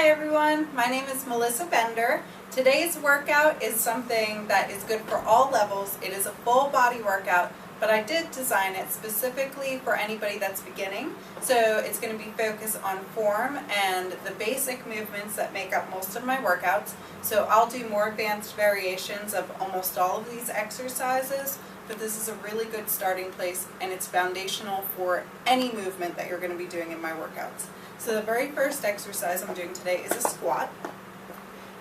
Hi everyone, my name is Melissa Bender. Today's workout is something that is good for all levels. It is a full body workout, but I did design it specifically for anybody that's beginning. So it's going to be focused on form and the basic movements that make up most of my workouts. So I'll do more advanced variations of almost all of these exercises, but this is a really good starting place and it's foundational for any movement that you're going to be doing in my workouts. So the very first exercise I'm doing today is a squat.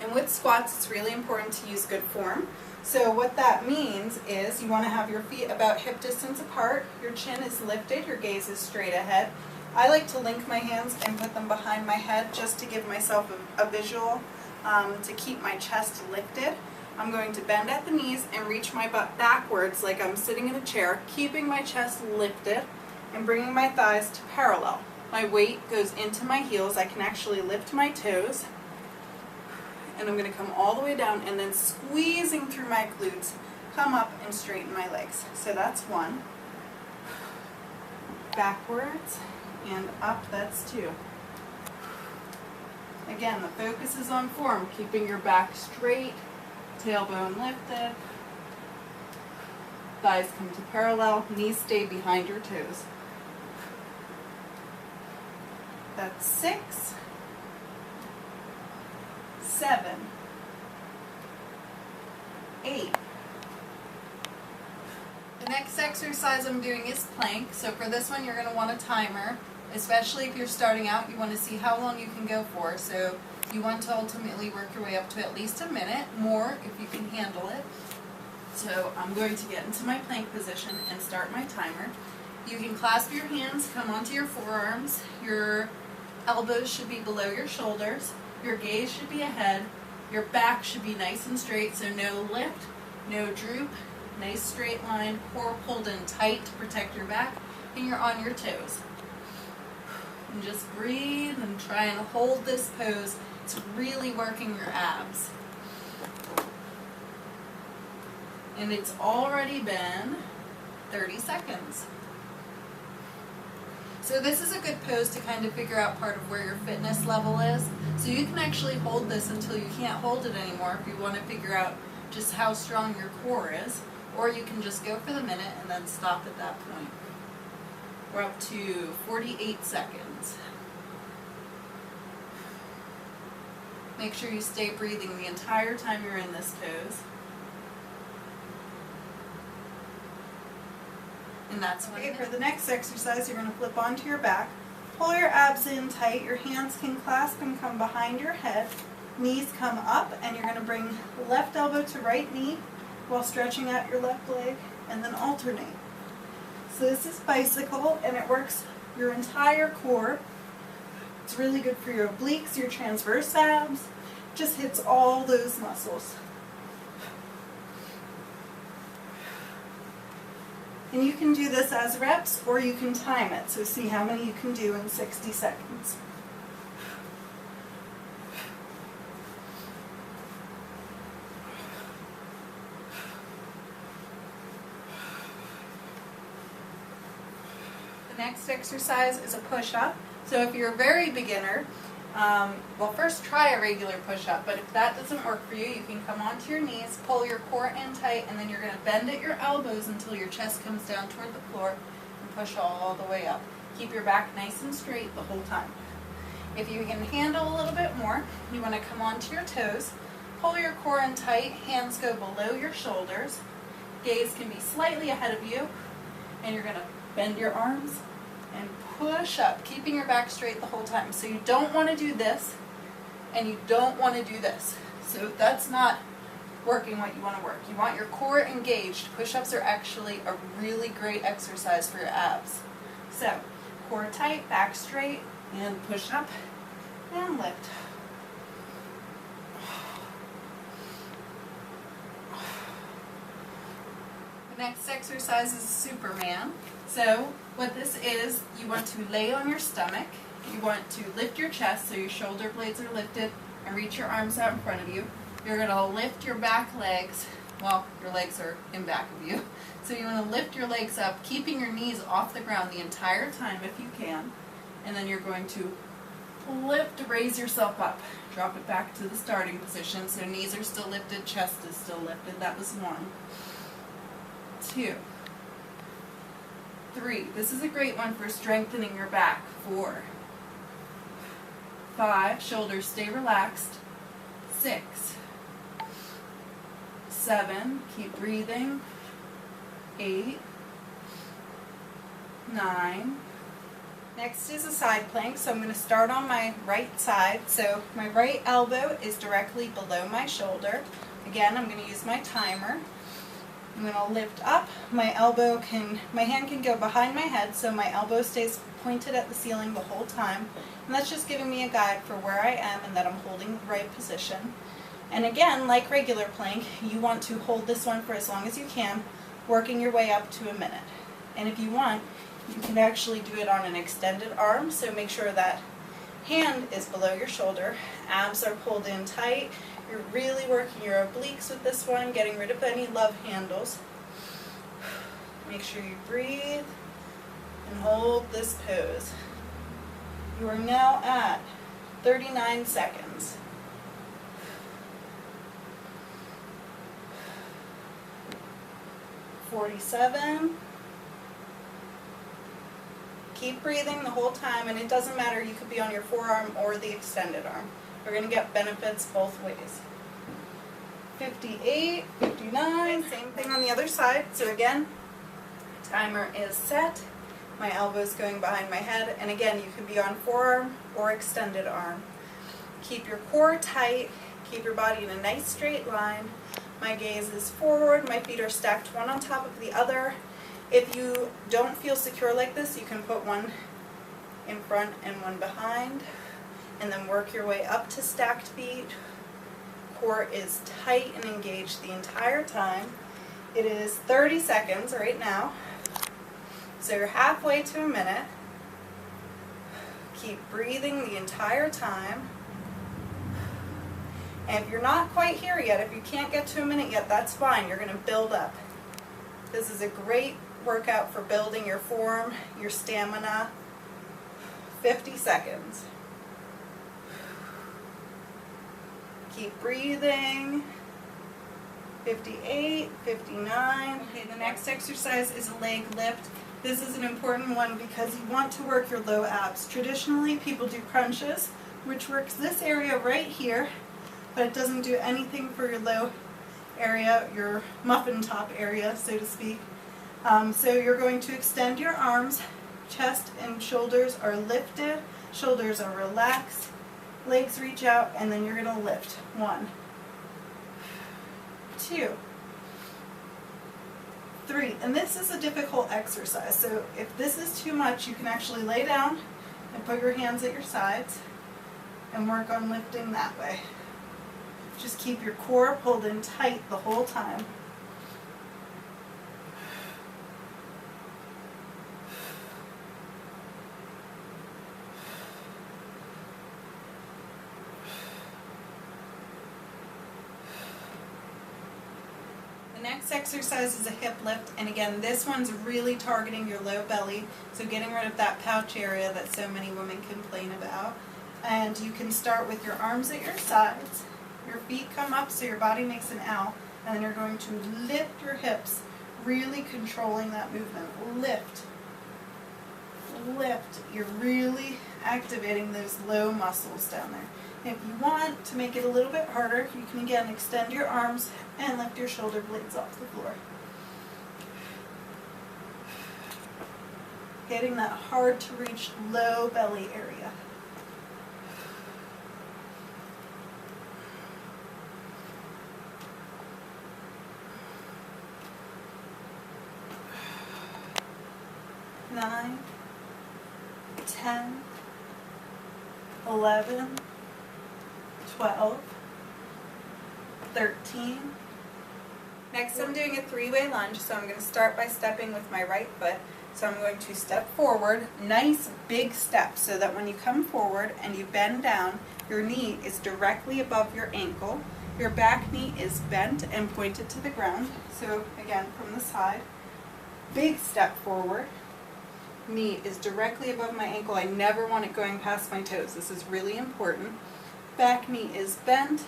And with squats, it's really important to use good form. So what that means is you want to have your feet about hip distance apart, your chin is lifted, your gaze is straight ahead. I like to link my hands and put them behind my head just to give myself a visual to keep my chest lifted. I'm going to bend at the knees and reach my butt backwards like I'm sitting in a chair, keeping my chest lifted and bringing my thighs to parallel. My weight goes into my heels. I can actually lift my toes. And I'm going to come all the way down and then squeezing through my glutes, come up and straighten my legs. So that's one. Backwards and up, that's two. Again, the focus is on form, keeping your back straight, tailbone lifted, thighs come to parallel, knees stay behind your toes. That's 6, 7, 8. The next exercise I'm doing is plank. So for this one, you're going to want a timer, especially if you're starting out. You want to see how long you can go for. So you want to ultimately work your way up to at least a minute, more if you can handle it. So I'm going to get into my plank position and start my timer. You can clasp your hands, come onto your forearms. Your elbows should be below your shoulders. Your gaze should be ahead. Your back should be nice and straight, so no lift, no droop, nice straight line, core pulled in tight to protect your back, and you're on your toes. And just breathe and try and hold this pose. It's really working your abs. And it's already been 30 seconds. So this is a good pose to kind of figure out part of where your fitness level is. So you can actually hold this until you can't hold it anymore if you want to figure out just how strong your core is. Or you can just go for the minute and then stop at that point. We're up to 48 seconds. Make sure you stay breathing the entire time you're in this pose. And that's okay. For the next exercise, you're going to flip onto your back, pull your abs in tight, your hands can clasp and come behind your head, knees come up, and you're going to bring left elbow to right knee while stretching out your left leg, and then alternate. So this is bicycle, and it works your entire core. It's really good for your obliques, your transverse abs, just hits all those muscles. And you can do this as reps or you can time it, so see how many you can do in 60 seconds. The next exercise is a push-up. So if you're a very beginner, well, first try a regular push-up, but if that doesn't work for you, you can come onto your knees, pull your core in tight, and then you're going to bend at your elbows until your chest comes down toward the floor and push all the way up. Keep your back nice and straight the whole time. If you can handle a little bit more, you want to come onto your toes, pull your core in tight, hands go below your shoulders, gaze can be slightly ahead of you, and you're going to bend your arms and push up, keeping your back straight the whole time. So you don't want to do this, and you don't want to do this. So that's not working what you want to work. You want your core engaged. Push-ups are actually a really great exercise for your abs. So, core tight, back straight, and push up, and lift. The next exercise is Superman. So what this is, you want to lay on your stomach, you want to lift your chest so your shoulder blades are lifted and reach your arms out in front of you. You're going to lift your back legs, well, your legs are in back of you, so you want to lift your legs up, keeping your knees off the ground the entire time if you can, and then you're going to lift, raise yourself up. Drop it back to the starting position. So knees are still lifted, chest is still lifted. That was 1, 2, 3. This is a great one for strengthening your back. 4, 5. Shoulders stay relaxed. 6, 7. Keep breathing. 8, 9. Next is a side plank, so I'm going to start on my right side. So my right elbow is directly below my shoulder. Again, I'm going to use my timer. I'm going to lift up. My hand can go behind my head, so my elbow stays pointed at the ceiling the whole time. And that's just giving me a guide for where I am and that I'm holding the right position. And again, like regular plank, you want to hold this one for as long as you can, working your way up to a minute. And if you want, you can actually do it on an extended arm, so make sure that hand is below your shoulder, abs are pulled in tight, you're really working your obliques with this one, getting rid of any love handles. Make sure you breathe and hold this pose. You are now at 39 seconds. (47). Keep breathing the whole time, and it doesn't matter, you could be on your forearm or the extended arm. You're going to get benefits both ways. 58, 59, same thing on the other side. So again, timer is set. My elbow's going behind my head, and again, you can be on forearm or extended arm. Keep your core tight, keep your body in a nice straight line. My gaze is forward, my feet are stacked one on top of the other. If you don't feel secure like this, you can put one in front and one behind, and then work your way up to stacked feet. Core is tight and engaged the entire time. It is 30 seconds right now, so you're halfway to a minute. Keep breathing the entire time. And if you're not quite here yet, if you can't get to a minute yet, that's fine. You're going to build up. This is a great workout for building your form, your stamina. 50 seconds. Keep breathing. 58, 59. Okay, the next exercise is a leg lift. This is an important one because you want to work your low abs. Traditionally, people do crunches, which works this area right here, but it doesn't do anything for your low area, your muffin top area, so to speak. So you're going to extend your arms, chest and shoulders are lifted, shoulders are relaxed, legs reach out, and then you're going to lift. 1, 2, 3. And this is a difficult exercise, so if this is too much, you can actually lay down and put your hands at your sides and work on lifting that way. Just keep your core pulled in tight the whole time. The next exercise is a hip lift, and again, this one's really targeting your low belly, so getting rid of that pouch area that so many women complain about. And you can start with your arms at your sides. Your feet come up so your body makes an L, and then you're going to lift your hips, really controlling that movement. Lift, lift. You're really activating those low muscles down there. If you want to make it a little bit harder, you can again extend your arms and lift your shoulder blades off the floor. Getting that hard to reach low belly area. Nine, 10, 11, 12, 13. Next I'm doing a three-way lunge, so I'm going to start by stepping with my right foot. So I'm going to step forward, nice big step, so that when you come forward and you bend down, your knee is directly above your ankle. Your back knee is bent and pointed to the ground. So again, from the side, big step forward. knee is directly above my ankle. I never want it going past my toes. This is really important. Back knee is bent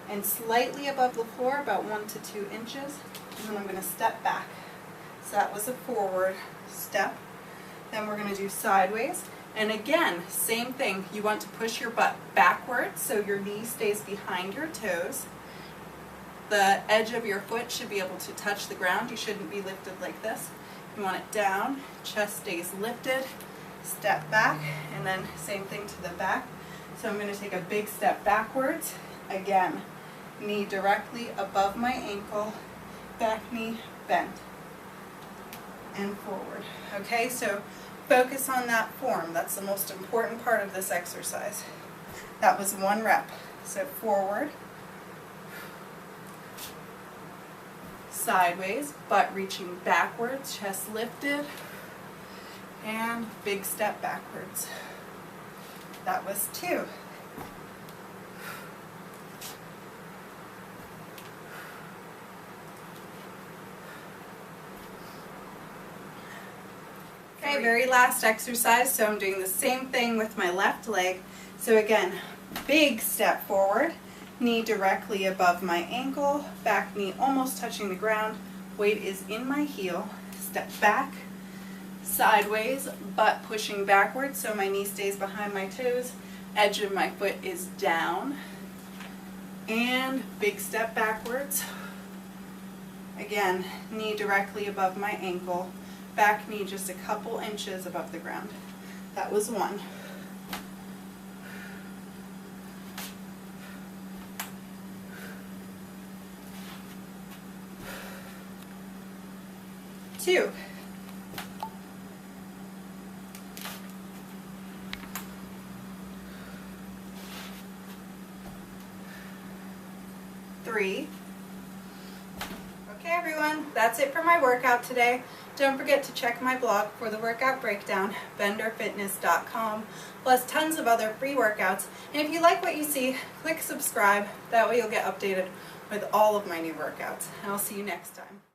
and slightly above the floor, about 1 to 2 inches. And then I'm going to step back. So that was a forward step. Then we're going to do sideways. And again, same thing. You want to push your butt backwards so your knee stays behind your toes. The edge of your foot should be able to touch the ground. You shouldn't be lifted like this. You want it down, chest stays lifted, step back, and then same thing to the back. So I'm going to take a big step backwards. Again, knee directly above my ankle, back knee bent, and forward. Okay, so focus on that form. That's the most important part of this exercise. That was 1 rep. So forward, sideways, butt reaching backwards, chest lifted, and big step backwards. That was 2. Okay, very last exercise, so I'm doing the same thing with my left leg. So again, big step forward, knee directly above my ankle, back knee almost touching the ground, weight is in my heel, step back, sideways, butt pushing backwards so my knee stays behind my toes, edge of my foot is down, and big step backwards. Again, knee directly above my ankle, back knee just a couple inches above the ground. That was 1. 2. 3. Okay everyone, that's it for my workout today. Don't forget to check my blog for the workout breakdown, benderfitness.com, plus tons of other free workouts. And if you like what you see, click subscribe. That way you'll get updated with all of my new workouts. And I'll see you next time.